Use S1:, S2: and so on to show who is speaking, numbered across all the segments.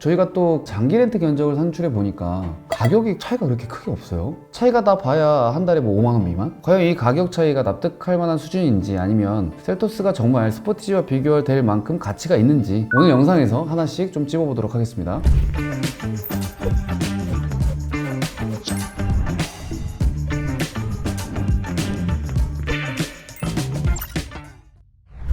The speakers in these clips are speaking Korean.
S1: 저희가 또 장기 렌트 견적을 산출해 보니까 가격이 차이가 그렇게 크게 없어요. 차이가 다 봐야 한 달에 뭐 5만 원 미만? 과연 이 가격 차이가 납득할 만한 수준인지, 아니면 셀토스가 정말 스포티지와 비교될 만큼 가치가 있는지 오늘 영상에서 하나씩 좀 찝어보도록 하겠습니다.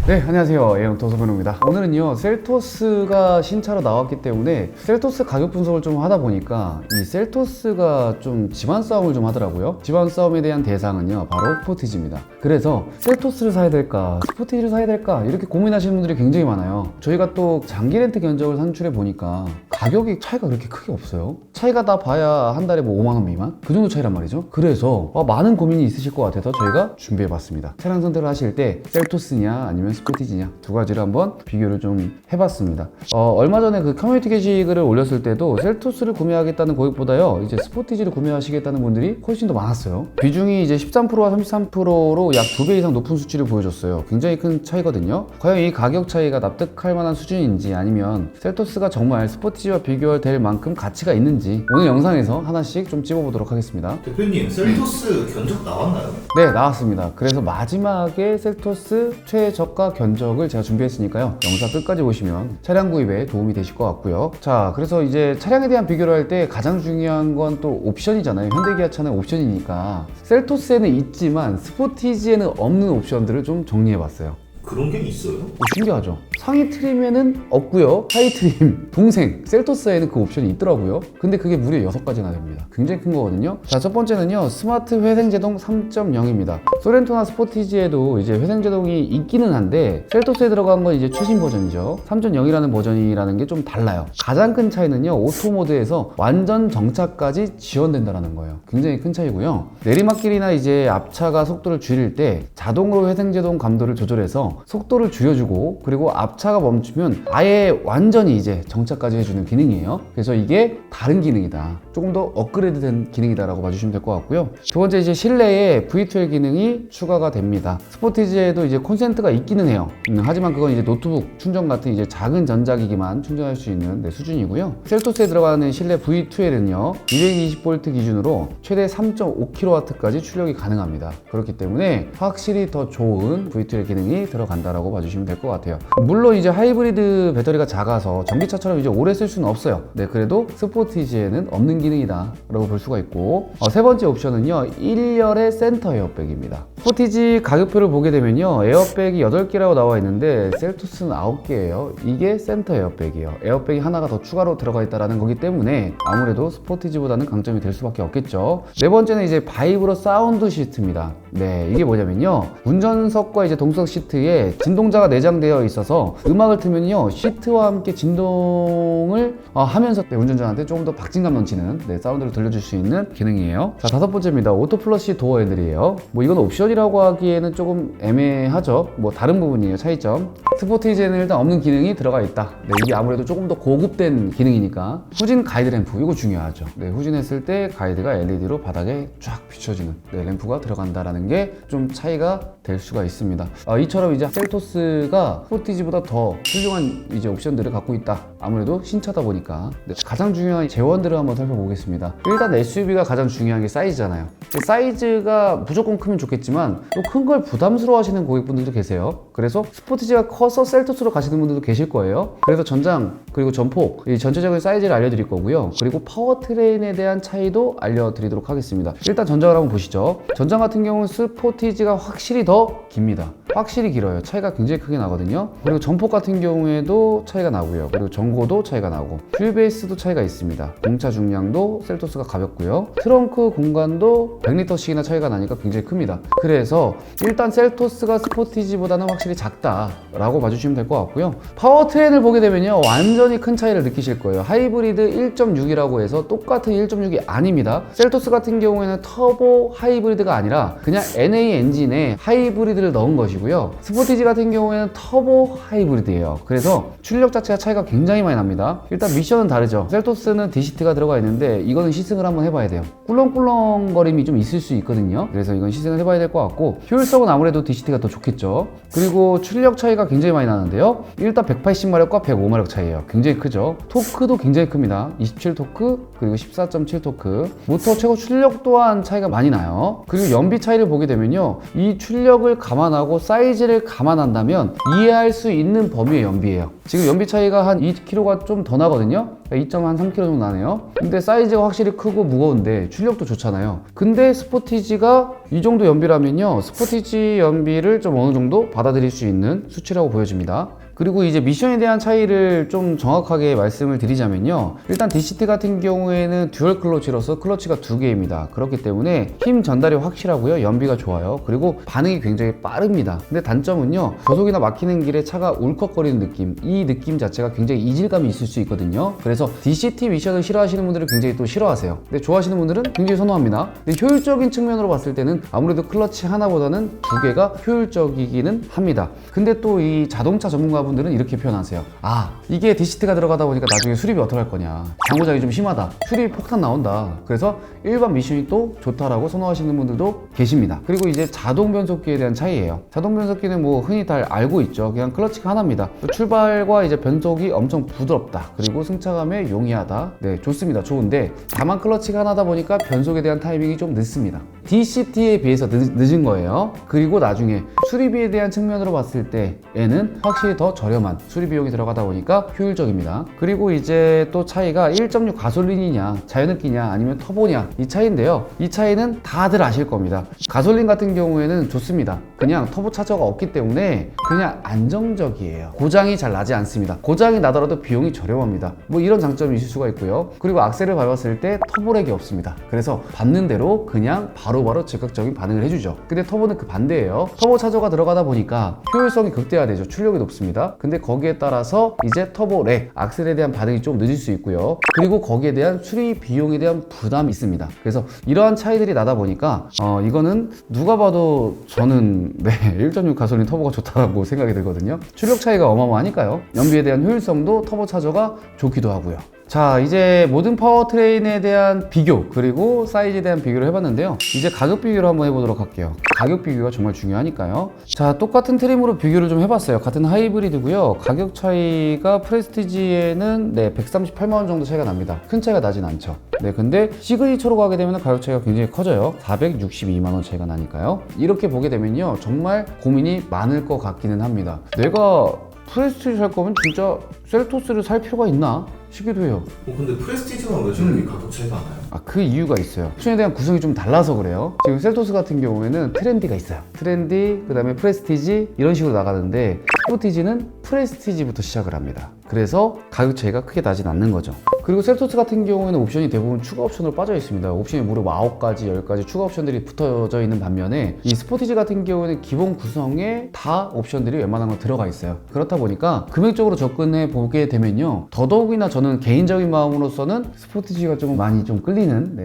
S1: 네, 안녕하세요. 예영 도서변호입니다. 오늘은요, 셀토스가 신차로 나왔기 때문에 셀토스 가격 분석을 좀 하다 보니까 이 셀토스가 좀 집안 싸움을 좀 하더라고요. 집안 싸움에 대한 대상은요, 바로 스포티지입니다. 그래서 셀토스를 사야 될까, 스포티지를 사야 될까, 이렇게 고민하시는 분들이 굉장히 많아요. 저희가 또 장기 렌트 견적을 산출해 보니까 가격이 차이가 그렇게 크게 없어요. 차이가 다 봐야 한 달에 뭐 5만 원 미만? 그 정도 차이란 말이죠. 그래서 많은 고민이 있으실 것 같아서 저희가 준비해 봤습니다. 차량 선택을 하실 때 셀토스냐 아니면 스포티지냐, 두 가지를 한번 비교를 좀 해봤습니다. 얼마 전에 그 커뮤니티 게시글을 올렸을 때도 셀토스를 구매하겠다는 고객보다요, 이제 스포티지를 구매하시겠다는 분들이 훨씬 더 많았어요. 비중이 이제 13%와 33%로 약 2배 이상 높은 수치를 보여줬어요. 굉장히 큰 차이거든요. 과연 이 가격 차이가 납득할 만한 수준인지, 아니면 셀토스가 정말 스포티지와 비교될 만큼 가치가 있는지 오늘 영상에서 하나씩 좀 찝어보도록 하겠습니다.
S2: 대표님, 셀토스 견적 나왔나요?
S1: 네, 나왔습니다. 그래서 마지막에 셀토스 최저가 견적을 제가 준비했으니까요, 영상 끝까지 보시면 차량 구입에 도움이 되실 것 같고요. 자, 그래서 이제 차량에 대한 비교를 할 때 가장 중요한 건 또 옵션이잖아요. 현대기아차는 옵션이니까 셀토스에는 있지만 스포티지에는 없는 옵션들을 좀 정리해봤어요.
S2: 그런 게 있어요?
S1: 신기하죠? 상위 트림에는 없고요, 하위 트림, 동생, 셀토스에는 그 옵션이 있더라고요. 근데 그게 무려 6가지나 됩니다. 굉장히 큰 거거든요. 자, 첫 번째는요, 스마트 회생제동 3.0입니다. 소렌토나 스포티지에도 이제 회생제동이 있기는 한데 셀토스에 들어간 건 이제 최신 버전이죠. 3.0이라는 버전이라는 게 좀 달라요. 가장 큰 차이는요, 오토 모드에서 완전 정차까지 지원된다는 거예요. 굉장히 큰 차이고요. 내리막길이나 이제 앞차가 속도를 줄일 때 자동으로 회생제동 감도를 조절해서 속도를 줄여주고, 그리고 앞차가 멈추면 아예 완전히 이제 정차까지 해주는 기능이에요. 그래서 이게 다른 기능이다, 조금 더 업그레이드된 기능이다 라고 봐주시면 될 것 같고요. 두 번째, 이제 실내에 V12 기능이 추가가 됩니다. 스포티지에도 이제 콘센트가 있기는 해요. 하지만 그건 이제 노트북 충전 같은 이제 작은 전자기기만 충전할 수 있는 수준이고요. 셀토스에 들어가는 실내 V12은요 220V 기준으로 최대 3.5kW까지 출력이 가능합니다. 그렇기 때문에 확실히 더 좋은 V12 기능이 들어간다라고 봐주시면 될 것 같아요. 물론 이제 하이브리드 배터리가 작아서 전기차처럼 이제 오래 쓸 수는 없어요. 네, 그래도 스포티지에는 없는 기능이다 라고 볼 수가 있고, 세 번째 옵션은요, 1열의 센터 에어백입니다. 스포티지 가격표를 보게 되면요, 에어백이 8개라고 나와 있는데 셀토스는 9개예요. 이게 센터 에어백이에요. 에어백이 하나가 더 추가로 들어가 있다는 거기 때문에 아무래도 스포티지보다는 강점이 될 수밖에 없겠죠. 네 번째는 이제 바이브러 사운드 시트입니다. 네, 이게 뭐냐면요, 운전석과 이제 동석 시트에 진동자가 내장되어 있어서 음악을 틀면요, 시트와 함께 진동을 하면서 운전자한테 조금 더 박진감 넘치는 사운드를 들려줄 수 있는 기능이에요. 자, 다섯 번째입니다. 오토 플러시 도어 핸들이에요. 이건 옵션이라고 하기에는 조금 애매하죠. 다른 부분이에요, 차이점. 스포티지에는 일단 없는 기능이 들어가 있다. 네, 이게 아무래도 조금 더 고급된 기능이니까. 후진 가이드 램프, 이거 중요하죠. 네, 후진했을 때 가이드가 LED로 바닥에 쫙 비춰지는 램프가 들어간다라는 게 좀 차이가 될 수가 있습니다. 이처럼 이제 셀토스가 스포티지보다 더 훌륭한 이제 옵션들을 갖고 있다. 아무래도 신차다 보니까. 가장 중요한 재원들을 한번 살펴보겠습니다. 일단 SUV가 가장 중요한 게 사이즈잖아요. 사이즈가 무조건 크면 좋겠지만 또 큰 걸 부담스러워 하시는 고객분들도 계세요. 그래서 스포티지가 커서 셀토스로 가시는 분들도 계실 거예요. 그래서 전장 그리고 전폭, 이 전체적인 사이즈를 알려드릴 거고요. 그리고 파워트레인에 대한 차이도 알려드리도록 하겠습니다. 일단 전장을 한번 보시죠. 전장 같은 경우는 스포티지가 확실히 더 깁니다. 확실히 길어요. 차이가 굉장히 크게 나거든요. 그리고 전폭 같은 경우에도 차이가 나고요. 그리고 전고도 차이가 나고, 휠베이스도 차이가 있습니다. 공차 중량도 셀토스가 가볍고요. 트렁크 공간도 100리터씩이나 차이가 나니까 굉장히 큽니다. 그래서 일단 셀토스가 스포티지보다는 확실히 작다라고 봐주시면 될 것 같고요. 파워트레인을 보게 되면요, 완전히 큰 차이를 느끼실 거예요. 하이브리드 1.6이라고 해서 똑같은 1.6이 아닙니다. 셀토스 같은 경우에는 터보 하이브리드가 아니라 그냥 NA 엔진에 하이브리드를 넣은 것이고요. 스포티지 같은 경우에는 터보 하이브리드예요. 그래서 출력 자체가 차이가 굉장히 많이 납니다. 일단 미션은 다르죠. 셀토스는 DCT가 들어가 있는데 이거는 시승을 한번 해봐야 돼요. 꿀렁꿀렁거림이 좀 있을 수 있거든요. 그래서 이건 시승을 해봐야 될 것 같고, 효율성은 아무래도 DCT가 더 좋겠죠. 그리고 출력 차이가 굉장히 많이 나는데요. 일단 180마력과 105마력 차이예요. 굉장히 크죠. 토크도 굉장히 큽니다. 27토크 그리고 14.7토크. 모터 최고 출력 또한 차이가 많이 나요. 그리고 연비 차이를 보게 되면요, 이 출력을 감안하고 사이즈를 감안한다면 이해할 수 있는 범위의 연비예요. 지금 연비 차이가 한 2kg가 좀 더 나거든요. 2.3kg 정도 나네요. 근데 사이즈가 확실히 크고 무거운데 출력도 좋잖아요. 근데 스포티지가 이 정도 연비라면요, 스포티지 연비를 좀 어느 정도 받아들일 수 있는 수치라고 보여집니다. 그리고 이제 미션에 대한 차이를 좀 정확하게 말씀을 드리자면요, 일단 DCT 같은 경우에는 듀얼 클러치로서 클러치가 2개입니다. 그렇기 때문에 힘 전달이 확실하고요, 연비가 좋아요. 그리고 반응이 굉장히 빠릅니다. 근데 단점은요, 저속이나 막히는 길에 차가 울컥거리는 느낌, 이 느낌 자체가 굉장히 이질감이 있을 수 있거든요. 그래서 DCT 미션을 싫어하시는 분들은 굉장히 또 싫어하세요. 근데 좋아하시는 분들은 굉장히 선호합니다. 근데 효율적인 측면으로 봤을 때는 아무래도 클러치 하나보다는 2개가 효율적이기는 합니다. 근데 또 이 자동차 전문가분들은 이렇게 표현하세요. 아, 이게 DCT가 들어가다 보니까 나중에 수리비 어떡할 거냐, 장고장이 좀 심하다, 수리비 폭탄 나온다, 그래서 일반 미션이 또 좋다라고 선호하시는 분들도 계십니다. 그리고 이제 자동 변속기에 대한 차이예요. 자동 변속기는 뭐 흔히 다 알고 있죠. 그냥 클러치가 하나입니다. 출발과 이제 변속이 엄청 부드럽다, 그리고 승차감에 용이하다. 네, 좋습니다. 좋은데 다만 클러치가 하나다 보니까 변속에 대한 타이밍이 좀 늦습니다. DCT에 비해서 늦은 거예요. 그리고 나중에 수리비에 대한 측면으로 봤을 때에는 확실히 더 저렴한 수리 비용이 들어가다 보니까 효율적입니다. 그리고 이제 또 차이가 1.6 가솔린이냐 자연흡기냐 아니면 터보냐, 이 차이인데요, 이 차이는 다들 아실 겁니다. 가솔린 같은 경우에는 좋습니다. 그냥 터보 차저가 없기 때문에 그냥 안정적이에요. 고장이 잘 나지 않습니다. 고장이 나더라도 비용이 저렴합니다. 뭐 이런 장점이 있을 수가 있고요. 그리고 악셀을 밟았을 때 터보렉이 없습니다. 그래서 밟는 대로 그냥 바로바로 즉각적인 반응을 해주죠. 근데 터보는 그 반대예요. 터보 차저가 들어가다 보니까 효율성이 극대화되죠. 출력이 높습니다. 근데 거기에 따라서 이제 터보렉, 악셀에 대한 반응이 좀 늦을 수 있고요. 그리고 거기에 대한 수리 비용에 대한 부담이 있습니다. 그래서 이러한 차이들이 나다 보니까 이거는 누가 봐도 저는 1.6 가솔린 터보가 좋다고 생각이 들거든요. 출력 차이가 어마어마하니까요. 연비에 대한 효율성도 터보 차저가 좋기도 하고요. 자, 이제 모든 파워트레인에 대한 비교, 그리고 사이즈에 대한 비교를 해봤는데요. 이제 가격 비교를 한번 해보도록 할게요. 가격 비교가 정말 중요하니까요. 자, 똑같은 트림으로 비교를 좀 해봤어요. 같은 하이브리드고요. 가격 차이가 프레스티지에는 138만 원 정도 차이가 납니다. 큰 차이가 나진 않죠. 네, 근데 시그니처로 가게 되면 가격 차이가 굉장히 커져요. 462만 원 차이가 나니까요. 이렇게 보게 되면요, 정말 고민이 많을 것 같기는 합니다. 내가 프레스티지 살 거면 진짜 셀토스를 살 필요가 있나 싶기도 해요.
S2: 근데 프레스티지는 왜 저렇게 가격 차이가 나요?
S1: 그 이유가 있어요. 옵션에 대한 구성이 좀 달라서 그래요. 지금 셀토스 같은 경우에는 트렌디가 있어요. 트렌디, 그 다음에 프레스티지, 이런 식으로 나가는데 스포티지는 프레스티지부터 시작을 합니다. 그래서 가격 차이가 크게 나진 않는 거죠. 그리고 셀토스 같은 경우에는 옵션이 대부분 추가 옵션으로 빠져 있습니다. 옵션이 무려 9가지, 10가지 추가 옵션들이 붙어져 있는 반면에 이 스포티지 같은 경우에는 기본 구성에 다 옵션들이 웬만한 거 들어가 있어요. 그렇다 보니까 금액적으로 접근해 보게 되면요, 더더욱이나 저는 개인적인 마음으로서는 스포티지가 좀 많이 좀 끌리는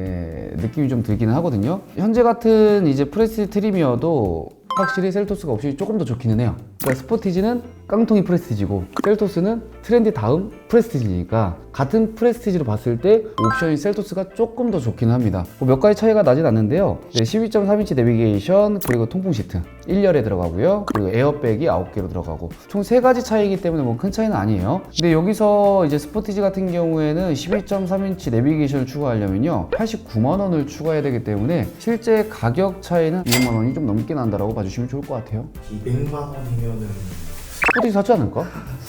S1: 느낌이 좀 들기는 하거든요. 현재 같은 이제 프레스티지 트림이어도 확실히 셀토스가 옵션이 조금 더 좋기는 해요. 그러니까 스포티지는 깡통이 프레스티지고 셀토스는 트렌디 다음 프레스티지니까 같은 프레스티지로 봤을 때 옵션이 셀토스가 조금 더 좋기는 합니다. 몇 가지 차이가 나진 않는데요. 12.3인치 내비게이션, 그리고 통풍 시트 1열에 들어가고요. 그리고 에어백이 9개로 들어가고 총 3가지 차이이기 때문에 뭐 큰 차이는 아니에요. 근데 여기서 이제 스포티지 같은 경우에는 12.3인치 내비게이션을 추가하려면요, 89만 원을 추가해야 되기 때문에 실제 가격 차이는 200만 원이 좀 넘게 난다라고 봐주시면 좋을 것 같아요.
S2: 200만 원이면은
S1: 스포티지 사지 않을까?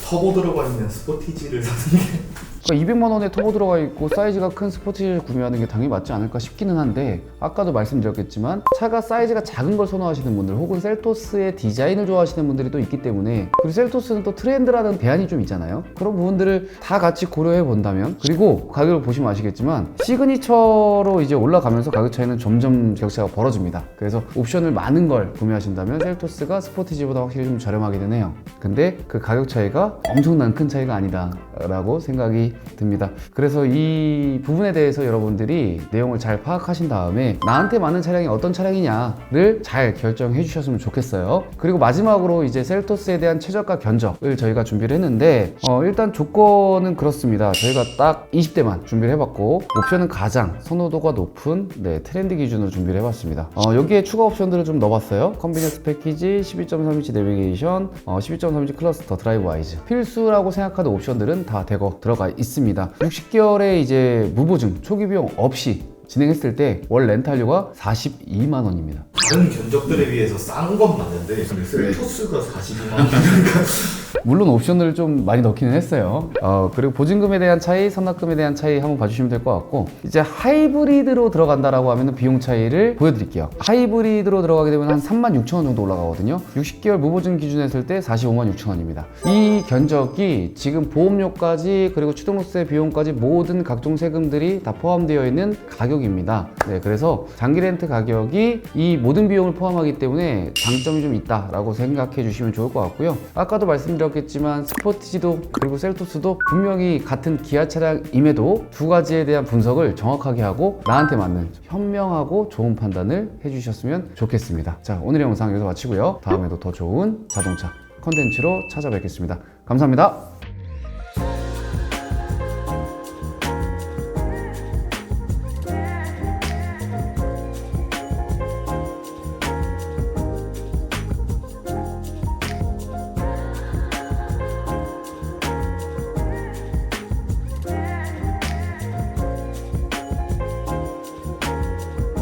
S2: 터보 들어가 있는 스포티지를 사는 게
S1: 그러니까 200만 원에 터보 들어가 있고 사이즈가 큰 스포티지를 구매하는 게 당연히 맞지 않을까 싶기는 한데, 아까도 말씀드렸겠지만 차가 사이즈가 작은 걸 선호하시는 분들, 혹은 셀토스의 디자인을 좋아하시는 분들이 또 있기 때문에, 그리고 셀토스는 또 트렌드라는 대안이 좀 있잖아요. 그런 부분들을 다 같이 고려해 본다면, 그리고 가격을 보시면 아시겠지만 시그니처로 이제 올라가면서 가격 차이는 점점 격차가 벌어집니다. 그래서 옵션을 많은 걸 구매하신다면 셀토스가 스포티지보다 확실히 좀 저렴하기는 해요. 근데 그 가격 차이가 엄청난 큰 차이가 아니다 라고 생각이 생각이 듭니다. 그래서 이 부분에 대해서 여러분들이 내용을 잘 파악하신 다음에 나한테 맞는 차량이 어떤 차량이냐를 잘 결정해 주셨으면 좋겠어요. 그리고 마지막으로 이제 셀토스에 대한 최저가 견적을 저희가 준비를 했는데 일단 조건은 그렇습니다. 저희가 딱 20대만 준비를 해봤고 옵션은 가장 선호도가 높은 트렌드 기준으로 준비를 해봤습니다. 여기에 추가 옵션들을 좀 넣어봤어요. 컨비니언스 패키지, 12.3인치 내비게이션, 12.3인치 클러스터, 드라이브 와이즈. 필수라고 생각하는 옵션들은 다 대거 들어가 있습니다. 60개월의 이제 무보증, 초기 비용 없이 진행했을 때 월 렌탈료가 42만 원입니다.
S2: 다른 견적들에 비해서 싼 건 맞는데 셀토스가 42만 원.
S1: 물론 옵션을 좀 많이 넣기는 했어요. 그리고 보증금에 대한 차이, 선납금에 대한 차이 한번 봐주시면 될 것 같고, 이제 하이브리드로 들어간다라고 하면 비용 차이를 보여드릴게요. 하이브리드로 들어가게 되면 한 36,000원 정도 올라가거든요. 60개월 무보증 기준 했을 때 45만 6천원입니다. 이 견적이 지금 보험료까지 그리고 취등록세 비용까지 모든 각종 세금들이 다 포함되어 있는 가격입니다. 그래서 장기 렌트 가격이 이 모든 비용을 포함하기 때문에 장점이 좀 있다라고 생각해 주시면 좋을 것 같고요. 아까도 말씀드렸겠지만 스포티지도 그리고 셀토스도 분명히 같은 기아 차량임에도 두 가지에 대한 분석을 정확하게 하고 나한테 맞는 현명하고 좋은 판단을 해주셨으면 좋겠습니다. 자, 오늘의 영상 여기서 마치고요. 다음에도 더 좋은 자동차 컨텐츠로 찾아뵙겠습니다. 감사합니다.